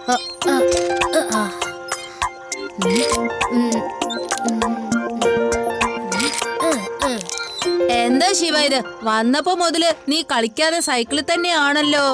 എന്താ ശിവ ഇത്? വന്നപ്പോ മുതല് നീ കളിക്കാതെ സൈക്കിളിൽ തന്നെയാണല്ലോ.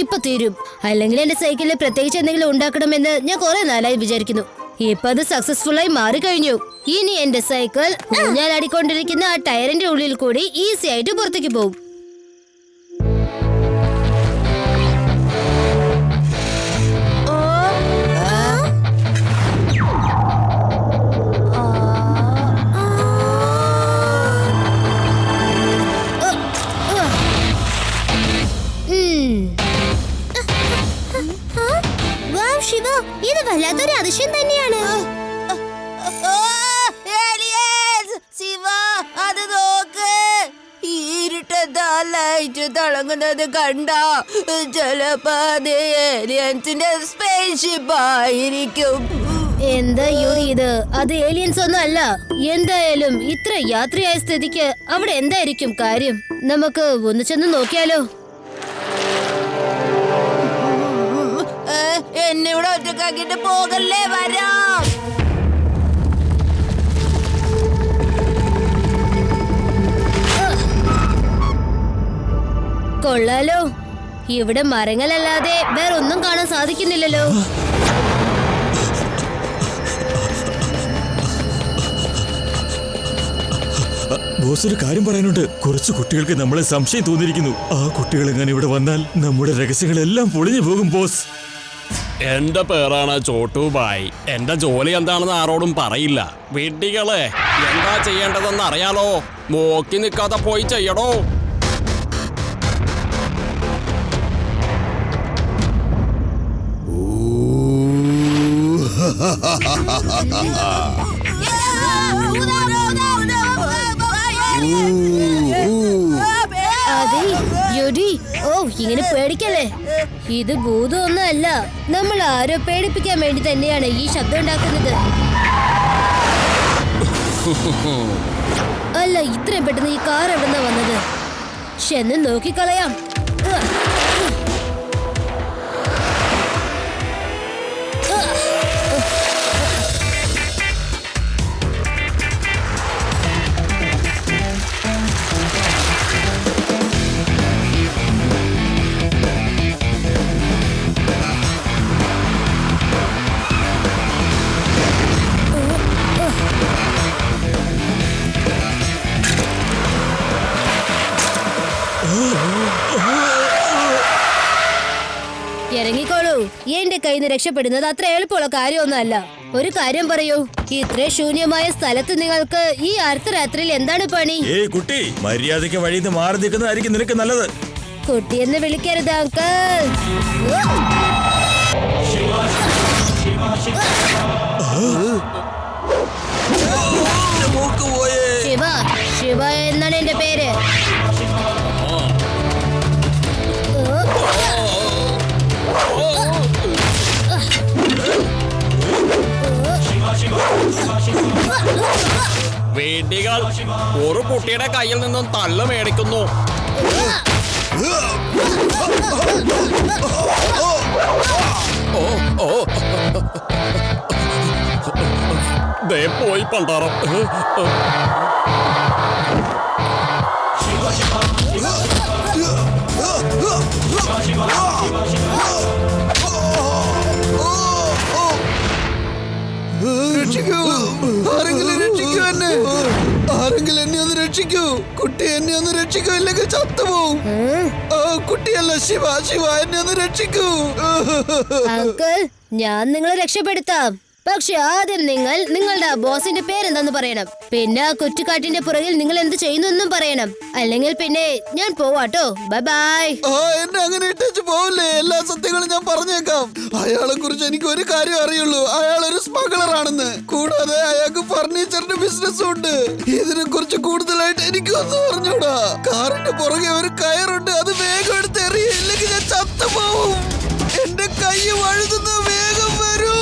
ഇപ്പൊ തീരും. അല്ലെങ്കിൽ എന്റെ സൈക്കിളിൽ പ്രത്യേകിച്ച് എന്തെങ്കിലും ഉണ്ടാക്കണമെന്ന് ഞാൻ കുറെ നാളായി വിചാരിക്കുന്നു. ഇപ്പൊ അത് സക്സസ്ഫുൾ ആയി മാറിക്കഴിഞ്ഞു. ഇനി എന്റെ സൈക്കിൾ ഞാൻ അടിക്കൊണ്ടിരിക്കുന്ന ആ ടയറിന്റെ ഉള്ളിൽ കൂടി ഈസി ആയിട്ട് പുറത്തേക്ക് പോകും. ശിവ, ഇത് വല്ലാത്തൊരു അതിശയം തന്നെയാണ്. ശിവ, അത് നോക്ക്. ഇരുട്ടത്താ ലൈറ്റ് തിളങ്ങുന്നത് കണ്ട ചിലപ്പോ അത് ഏലിയൻസിന്റെ സ്പേസ്ഷിപ്പ് ആയിരിക്കും. എന്താ യൂറി ഇത്? അത് ഏലിയൻസ് ഒന്നും അല്ല. എന്തായാലും ഇത്ര യാത്രയായ സ്ഥിതിക്ക് അവിടെ എന്തായിരിക്കും കാര്യം? നമുക്ക് ഒന്ന് ചെന്ന് നോക്കിയാലോ? എന്നെ ഇവിടെ ഒറ്റക്കാക്കിട്ട് പോകല്ലേ, വരാം. കൊള്ളാലോ, ഇവിടെ മരങ്ങളല്ലാതെ വേറൊന്നും കാണാൻ സാധിക്കുന്നില്ലല്ലോ. ബോസ്, ഒരു കാര്യം പറയാനുണ്ട്. കുറച്ച് കുട്ടികൾക്ക് നമ്മളെ സംശയം തോന്നിയിരിക്കുന്നു. ആ കുട്ടികൾ എങ്ങനെ ഇവിടെ വന്നാൽ നമ്മുടെ രഹസ്യങ്ങളെല്ലാം പൊളിഞ്ഞു പോകും ബോസ്. എന്റെ പേരാണ് ചോട്ടുബായ്. എന്റെ ജോലി എന്താണെന്ന് ആരോടും പറയില്ല. വീട്ടികളെ എന്താ ചെയ്യേണ്ടതെന്ന് അറിയാലോ. നോക്കി നിൽക്കാതെ പോയി ചെയ്യണോ. അതെ യുഡി, ഇങ്ങനെ പേടിക്കല്ലേ. ഇത് ഭൂതമൊന്നും അല്ല. നമ്മൾ ആരോ പേടിപ്പിക്കാൻ വേണ്ടി തന്നെയാണ് ഈ ശബ്ദം ഉണ്ടാക്കുന്നത്. അല്ല, ഇത്രയും പെട്ടെന്ന് ഈ കാർ എവിടുന്നാ വന്നത്? ചെന്ന് നോക്കിക്കളയാം. ഇറങ്ങിക്കോളൂ. എന്റെ കയ്യിൽ നിന്ന് രക്ഷപ്പെടുന്നത് അത്ര എളുപ്പമുള്ള കാര്യമൊന്നും അല്ല. ഒരു കാര്യം പറയൂ, ഇത്ര ശൂന്യമായ സ്ഥലത്ത് നിങ്ങൾക്ക് ഈ അർദ്ധരാത്രിയിൽ എന്താണ് പണി? കുട്ടി, മര്യാദയ്ക്ക് വഴിയിൽ നിന്ന് മാറി നിൽക്കുന്നതായിരിക്കും നിനക്ക് നല്ലത്. കുട്ടിയെന്ന് വിളിക്കരുത് അങ്കിൾ. ശിവ, ശിവ എന്നാണ് എന്റെ പേര്. വീട്ടികൾ ഒരു കുട്ടിയുടെ കയ്യിൽ നിന്നും തല്ല് മേടിക്കുന്നു. ദേ പോയി പണ്ടാറം. ആരെങ്കിലും എന്നെ ഒന്ന് രക്ഷിക്കൂ. കുട്ടി എന്നെ ഒന്ന് രക്ഷിക്കൂ, ഇല്ലെങ്കിൽ ചത്തുപോകും. കുട്ടിയല്ല, ശിവ, ശിവ എന്നെ ഒന്ന് രക്ഷിക്കൂ. അങ്കിൾ, ഞാൻ നിങ്ങളെ രക്ഷപ്പെടുത്താം. പക്ഷെ ആദ്യം നിങ്ങൾ നിങ്ങളുടെ ബോസിന്റെ പേരെന്താന്ന് പറയണം. പിന്നെ ആ കുറ്റിക്കാട്ടിന്റെ പുറകിൽ നിങ്ങൾ എന്ത് ചെയ്യുന്നെന്നും പറയണം. അല്ലെങ്കിൽ പിന്നെ ഞാൻ പോവാട്ടോ. Bye bye. എന്നെ അങ്ങനെ ഇട്ടു പോവില്ലേ. എല്ലാ സത്യങ്ങളും ഞാൻ പറഞ്ഞേക്കാം. അയാളെ കുറിച്ച് എനിക്ക് ഒരു കാര്യം അറിയുള്ളൂ. അയാൾ ഒരു സ്മഗ്ലർ ആണെന്ന്. കൂടാതെ അയാൾക്ക് ഫർണിച്ചറിന്റെ ബിസിനസ് ഉണ്ട്. ഇതിനെ കുറിച്ച് കൂടുതലായിട്ട് എനിക്കൊന്നും അറിഞ്ഞൂടാ. കാറിന്റെ പുറകെ ഒരു കയറുണ്ട്. അത് വേഗം എടുത്ത് എറിയും, ഇല്ലെങ്കിൽ ഞാൻ ചത്തുപോവും. എന്റെ കൈ വഴുതുന്ന, വേഗം വരൂ.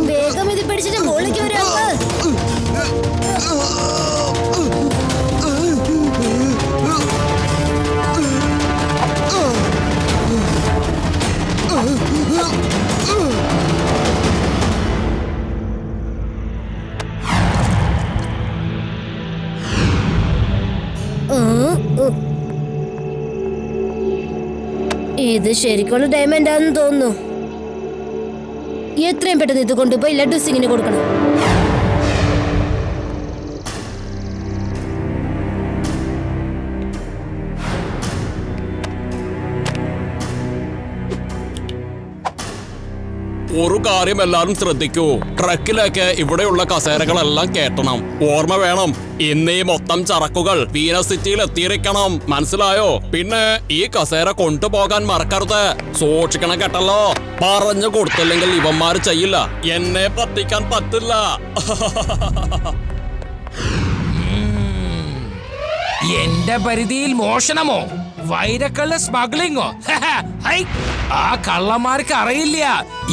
വേഗം ഇത് പിടിച്ചിട്ട് മുകളിലേക്ക് വരും അങ്കിൾ. ഇത് ശരിക്കുള്ള ഡയമണ്ട് ആണെന്ന് തോന്നുന്നു. എത്രയും പെട്ടെന്ന് ഇത് കൊണ്ടുപോയി ലഡ്ഡു സിംഗിന് കൊടുക്കണം. ഒരു കാര്യം എല്ലാരും ശ്രദ്ധിക്കൂ, ട്രക്കിലേക്ക് ഇവിടെയുള്ള കസേരകളെല്ലാം കേട്ടണം. ഓർമ്മ വേണം, ഇന്ന് ഈ മൊത്തം ചരക്കുകൾ വീനസ് സിറ്റിയിൽ എത്തിയിരിക്കണം, മനസ്സിലായോ? പിന്നെ ഈ കസേര കൊണ്ടുപോകാൻ മറക്കരുത്. സൂക്ഷിക്കണം കേട്ടല്ലോ. പറഞ്ഞു കൊടുത്തില്ലെങ്കിൽ ഇവന്മാര് ചെയ്യില്ല. എന്നെ പറ്റിക്കാൻ പറ്റില്ല. എന്റെ പരിധിയിൽ മോഷണമോ വൈരക്കള്ള സ്മഗ്ലിങ്ങോ? ആ കള്ളന്മാർക്ക് അറിയില്ല,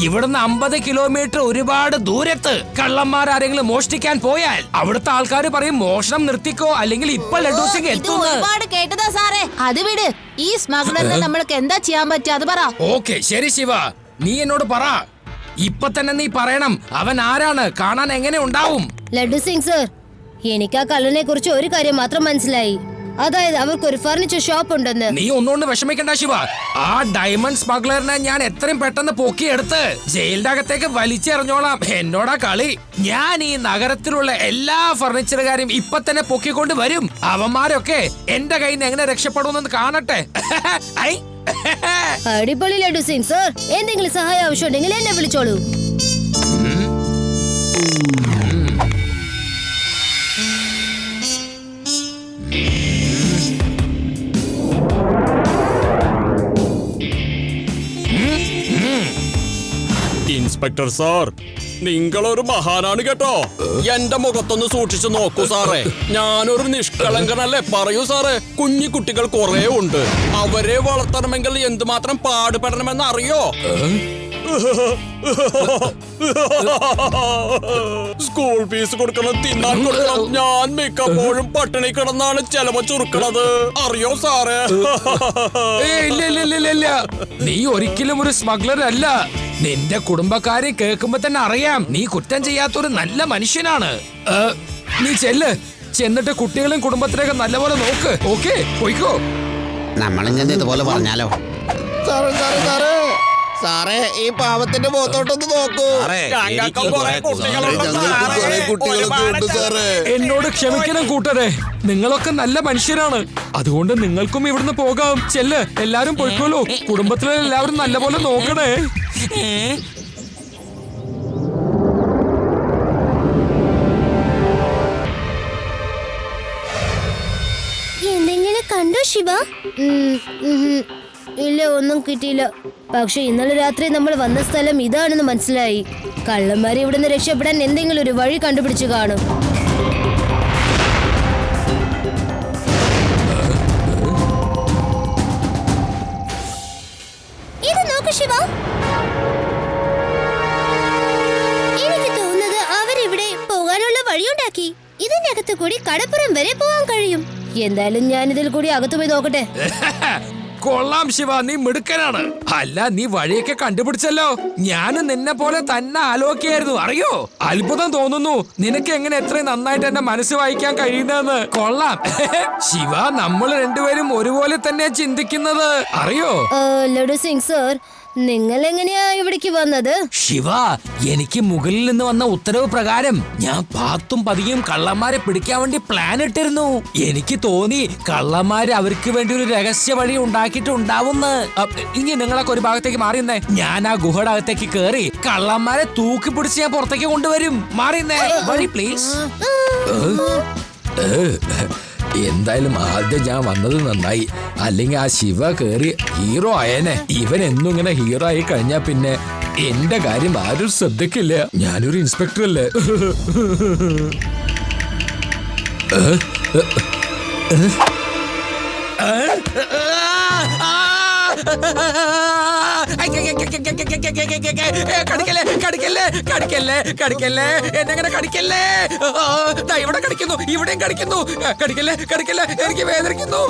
ഇവിടുന്ന് 50 കിലോമീറ്റർ ഒരുപാട് ദൂരത്ത് കള്ളന്മാർ ആരെങ്കിലും മോഷ്ടിക്കാൻ പോയാൽ അവിടുത്തെ ആൾക്കാർ പറയും മോഷണം നിർത്തിക്കോ, അല്ലെങ്കിൽ ഇപ്പൊ ലഡ്ഡു സിംഗ് ഇത് എത്തുന്നു. ഒരുപാട് കേട്ടതാ സാറേ. അത് വിട്. ഈ സ്മഗ്ലറിനെ നമ്മൾക്ക് എന്താ ചെയ്യാൻ പറ്റുക അത് പറ. ഓക്കെ ശരി ശിവ, നീ എന്നോട് പറ. ഇപ്പൊ തന്നെ നീ പറയണം, അവൻ ആരാണ്, കാണാൻ എങ്ങനെ ഉണ്ടാവും? ലഡ്ഡു സിംഗ് സർ, എനിക്ക് ആ കള്ളനെ കുറിച്ച് ഒരു കാര്യം മാത്രം മനസ്സിലായി. അതായത് അവർക്കൊരു ഫർണിച്ചർ ഷോപ്പ് ഉണ്ടെന്ന്. നീ ഒന്നുകൊണ്ട് വിഷമിക്കണ്ട ശിവ. ആ ഡയമണ്ട് സ്മഗ്ലറിനെ ഞാൻ എത്രയും പെട്ടെന്ന് പൊക്കിയെടുത്ത് ജയിലിന്റെ അകത്തേക്ക് വലിച്ചെറിഞ്ഞോളാം. എന്നോടാ കളി. ഞാൻ ഈ നഗരത്തിലുള്ള എല്ലാ ഫർണിച്ചറുകാരും ഇപ്പൊ തന്നെ പൊക്കിക്കൊണ്ട് വരും. അവന്മാരൊക്കെ എന്റെ കയ്യിൽ നിന്ന് എങ്ങനെ രക്ഷപ്പെടുമെന്ന് കാണട്ടെ. ഐ. അടിപൊളി ലഡ്ഡു സിംഗ് സർ. എന്തെങ്കിലും സഹായം ആവശ്യമുണ്ടെങ്കിൽ എന്നെ വിളിച്ചോളൂ. ഇൻസ്പെക്ടർ സാർ, നിങ്ങളൊരു മഹാനാണ് കേട്ടോ. എന്റെ മുഖത്തൊന്ന് സൂക്ഷിച്ചു നോക്കൂ സാറേ. ഞാനൊരു നിഷ്കളങ്കനല്ലേ? പറയൂ സാറേ. കുഞ്ഞു കുട്ടികൾ കുറെ ഉണ്ട്. അവരെ വളർത്തണമെങ്കിൽ എന്തുമാത്രം പാടുപെടണമെന്ന് അറിയോ? സ്കൂൾ ഫീസ് കൊടുക്കണം, തിന്നാൻ കൊടുക്കണം. ഞാൻ മിക്കപ്പോഴും പട്ടിണി കിടന്നാണ് ചെലവ് ചുരുക്കണത്, അറിയോ സാറേ? ഇല്ല, നീ ഒരിക്കലും ഒരു സ്മഗ്ലർ അല്ല. നിന്റെ കുടുംബക്കാരെ കേൾക്കുമ്പോ തന്നെ അറിയാം നീ കുറ്റം ചെയ്യാത്തൊരു നല്ല മനുഷ്യനാണ്. നീ ചെന്നിട്ട് കുട്ടികളും കുടുംബത്തിലേക്ക് നല്ലപോലെ നോക്ക്. ഓക്കെ, പോയിക്കോ. നമ്മളിങ്ങനെ ഇതുപോലെ പറഞ്ഞാലോ? സാറേ സാറേ സാറേ സാറേ, ഈ പാവത്തിന്റെ മുഖത്തോട്ടൊന്ന് നോക്കൂ. കുട്ടികളൊക്കെ ഉണ്ട് സാറേ. എന്നോട് ക്ഷമിക്കണം കൂട്ടരെ, നിങ്ങളൊക്കെ നല്ല മനുഷ്യരാണ്. അതുകൊണ്ട് നിങ്ങൾക്കും ഇവിടുന്ന് പോകാം. എല്ലാരും പോയിക്കോളൂ. കുടുംബത്തിലെ എല്ലാവരും നല്ലപോലെ നോക്കണേ. എന്തെങ്കിലും കണ്ടോ ശിവ? ഇല്ല, ഒന്നും കിട്ടിയില്ല. പക്ഷെ ഇന്നലെ രാത്രി നമ്മൾ വന്ന സ്ഥലം ഇതാണെന്ന് മനസ്സിലായി. കള്ളന്മാരെ ഇവിടുന്ന് രക്ഷപ്പെടാൻ എന്തെങ്കിലും ഒരു വഴി കണ്ടുപിടിച്ചു കാണും. ഇത് നോക്ക് ശിവ. എനിക്ക് തോന്നുന്നത് അവരിവിടെ പോകാനുള്ള വഴിയുണ്ടാക്കി. ഇതിനകത്ത് കൂടി കടപ്പുറം വരെ പോകാൻ കഴിയും. എന്തായാലും ഞാൻ ഇതിൽ കൂടി അകത്തു പോയി നോക്കട്ടെ. കൊള്ളാം ശിവ, നീ മിടുക്കനാണ്. അല്ല, നീ വഴിയൊക്കെ കണ്ടുപിടിച്ചല്ലോ. ഞാനും നിന്നെ പോലെ തന്നെ ആലോചിക്കായിരുന്നു, അറിയോ? അത്ഭുതം തോന്നുന്നു. നിനക്ക് എങ്ങനെ എത്രയും നന്നായിട്ട് എന്റെ മനസ്സ് വായിക്കാൻ കഴിയുന്നതെന്ന്. കൊള്ളാം ശിവ, നമ്മൾ രണ്ടുപേരും ഒരുപോലെ തന്നെ ചിന്തിക്കുന്നത്, അറിയോ? ലഡു സിംഗ് സർ, നിങ്ങൾ എങ്ങനെയാ ഇവിടേക്ക് വന്നത്? ശിവ, എനിക്ക് മുകളിൽ നിന്ന് വന്ന ഉത്തരവ് പ്രകാരം ഞാൻ പാത്തും പതിയും കള്ളന്മാരെ പിടിക്കാൻ വേണ്ടി പ്ലാൻ ഇട്ടിരുന്നു. എനിക്ക് തോന്നി കള്ളന്മാര് അവർക്ക് വേണ്ടി ഒരു രഹസ്യ വഴി ഉണ്ടാക്കിയിട്ടുണ്ടാവുന്ന്. ഇനി നിങ്ങളൊക്കെ ഒരു ഭാഗത്തേക്ക് മാറിയുന്നേ. ഞാൻ ആ ഗുഹയുടെ അകത്തേക്ക് കേറി കള്ളന്മാരെ തൂക്കി പിടിച്ച് ഞാൻ പുറത്തേക്ക് കൊണ്ടുവരും. മാറിയുന്നേ വഴി പ്ലീസ്. എന്തായാലും ആദ്യം ഞാൻ വന്നത് നന്നായി. അല്ലെങ്കിൽ ആ ശിവ കേറി ഹീറോ ആയേനെ. ഇവൻ എന്നും ഇങ്ങനെ ഹീറോ ആയി കഴിഞ്ഞാ പിന്നെ എന്റെ കാര്യം ആരും ശ്രദ്ധിക്കില്ല. ഞാനൊരു ഇൻസ്പെക്ടർ അല്ലേ. കടിക്കല്ലേ കടിക്കല്ലേ കടിക്കല്ലേ കടിക്കല്ലേ എന്നെങ്ങനെ കടിക്കല്ലേ ഇവിടെ കടിക്കുന്നു ഇവിടെയും കടിക്കുന്നു കടിക്കല്ലേ കടിക്കല്ലേ എനിക്ക് വേദനിക്കുന്നു